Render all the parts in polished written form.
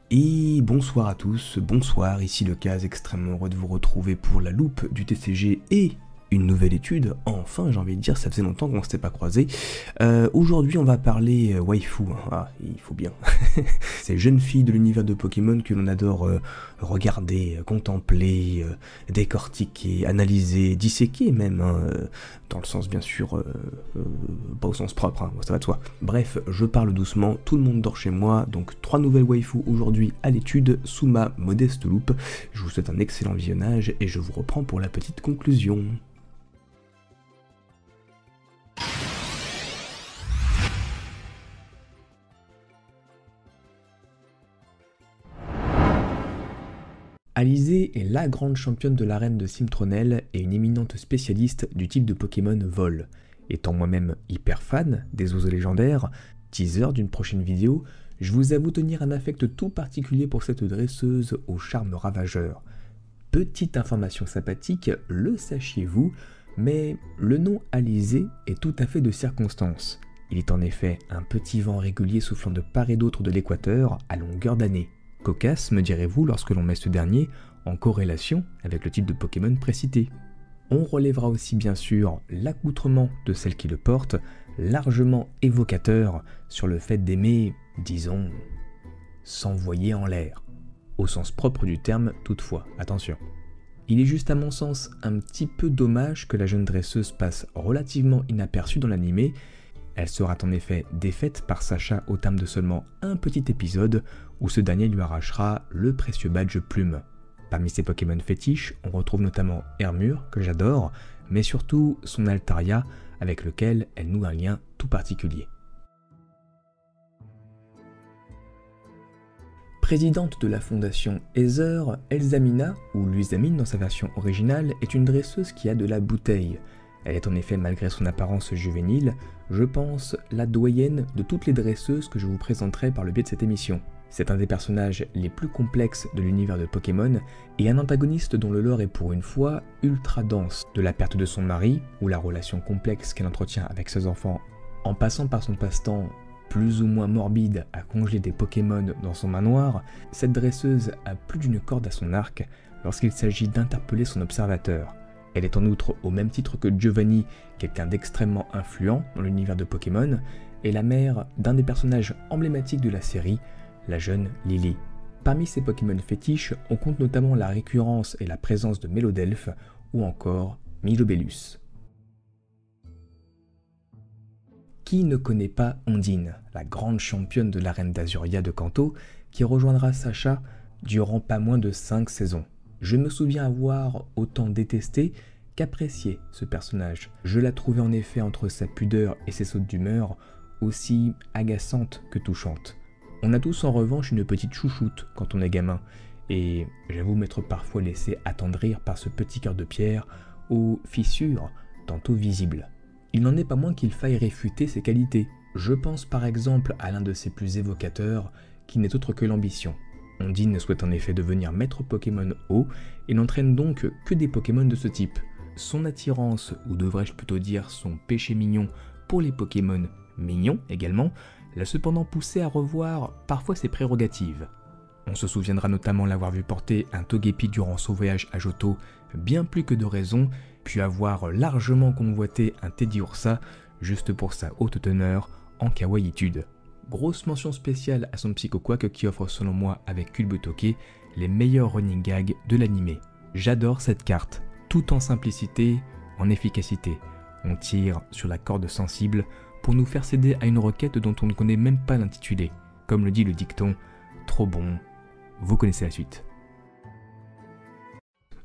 Et bonsoir à tous, bonsoir, ici le Kaz, extrêmement heureux de vous retrouver pour la loupe du TCG et une nouvelle étude. Enfin, j'ai envie de dire, ça faisait longtemps qu'on ne s'était pas croisés. Aujourd'hui, on va parler waifu, ah, il faut bien. Ces jeunes filles de l'univers de Pokémon que l'on adore regarder, contempler, décortiquer, analyser, disséquer même, dans le sens bien sûr, pas au sens propre, ça va de soi. Bref, je parle doucement, tout le monde dort chez moi, donc 3 nouvelles waifus aujourd'hui à l'étude sous ma modeste loupe. Je vous souhaite un excellent visionnage et je vous reprends pour la petite conclusion. Alizé est la grande championne de l'arène de Simtronel et une éminente spécialiste du type de Pokémon Vol. Étant moi-même hyper fan des oiseaux légendaires, teaser d'une prochaine vidéo, je vous avoue tenir un affect tout particulier pour cette dresseuse au charme ravageur. Petite information sympathique, le sachiez-vous, mais le nom Alizé est tout à fait de circonstance. Il est en effet un petit vent régulier soufflant de part et d'autre de l'équateur à longueur d'année. Cocasse, me direz-vous, lorsque l'on met ce dernier en corrélation avec le type de Pokémon précité. On relèvera aussi bien sûr l'accoutrement de celle qui le porte, largement évocateur sur le fait d'aimer, disons, s'envoyer en l'air. Au sens propre du terme toutefois, attention. Il est juste à mon sens un petit peu dommage que la jeune dresseuse passe relativement inaperçue dans l'animé. Elle sera en effet défaite par Sacha au terme de seulement un petit épisode où ce dernier lui arrachera le précieux badge plume. Parmi ses Pokémon fétiches, on retrouve notamment Hermure, que j'adore, mais surtout son Altaria, avec lequel elle noue un lien tout particulier. Présidente de la fondation Ether, Elzamina, ou Luisamine dans sa version originale, est une dresseuse qui a de la bouteille. Elle est en effet, malgré son apparence juvénile, je pense, la doyenne de toutes les dresseuses que je vous présenterai par le biais de cette émission. C'est un des personnages les plus complexes de l'univers de Pokémon et un antagoniste dont le lore est pour une fois ultra dense. De la perte de son mari, ou la relation complexe qu'elle entretient avec ses enfants, en passant par son passe-temps plus ou moins morbide à congeler des Pokémon dans son manoir, cette dresseuse a plus d'une corde à son arc lorsqu'il s'agit d'interpeller son observateur. Elle est en outre, au même titre que Giovanni, quelqu'un d'extrêmement influent dans l'univers de Pokémon, et la mère d'un des personnages emblématiques de la série, la jeune Lily. Parmi ses Pokémon fétiches, on compte notamment la récurrence et la présence de Mélodelphe, ou encore Milobellus. Qui ne connaît pas Ondine, la grande championne de l'arène d'Azuria de Kanto, qui rejoindra Sacha durant pas moins de 5 saisons. Je me souviens avoir autant détesté qu'apprécié ce personnage. Je la trouvais en effet, entre sa pudeur et ses sautes d'humeur, aussi agaçante que touchante. On a tous en revanche une petite chouchoute quand on est gamin, et j'avoue m'être parfois laissé attendrir par ce petit cœur de pierre aux fissures tantôt visibles. Il n'en est pas moins qu'il faille réfuter ses qualités. Je pense par exemple à l'un de ses plus évocateurs, qui n'est autre que l'ambition. Ondine souhaite en effet devenir maître Pokémon haut et n'entraîne donc que des Pokémon de ce type. Son attirance, ou devrais-je plutôt dire son péché mignon pour les Pokémon mignons également, l'a cependant poussé à revoir parfois ses prérogatives. On se souviendra notamment l'avoir vu porter un Togepi durant son voyage à Johto, bien plus que de raison, puis avoir largement convoité un Teddiursa juste pour sa haute teneur en kawaïitude. Grosse mention spéciale à son Psychoquack qui offre selon moi avec Culbutoke les meilleurs running gags de l'animé. J'adore cette carte, tout en simplicité, en efficacité. On tire sur la corde sensible pour nous faire céder à une requête dont on ne connaît même pas l'intitulé. Comme le dit le dicton, trop bon, vous connaissez la suite.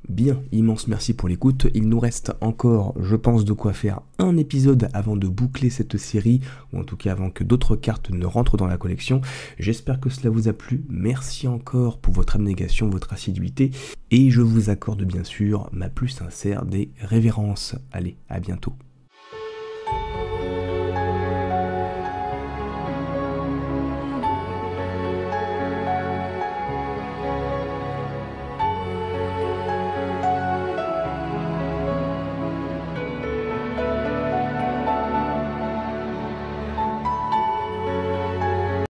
Bien, immense merci pour l'écoute, il nous reste encore, je pense, de quoi faire un épisode avant de boucler cette série, ou en tout cas avant que d'autres cartes ne rentrent dans la collection. J'espère que cela vous a plu, merci encore pour votre abnégation, votre assiduité, et je vous accorde bien sûr ma plus sincère des révérences. Allez, à bientôt.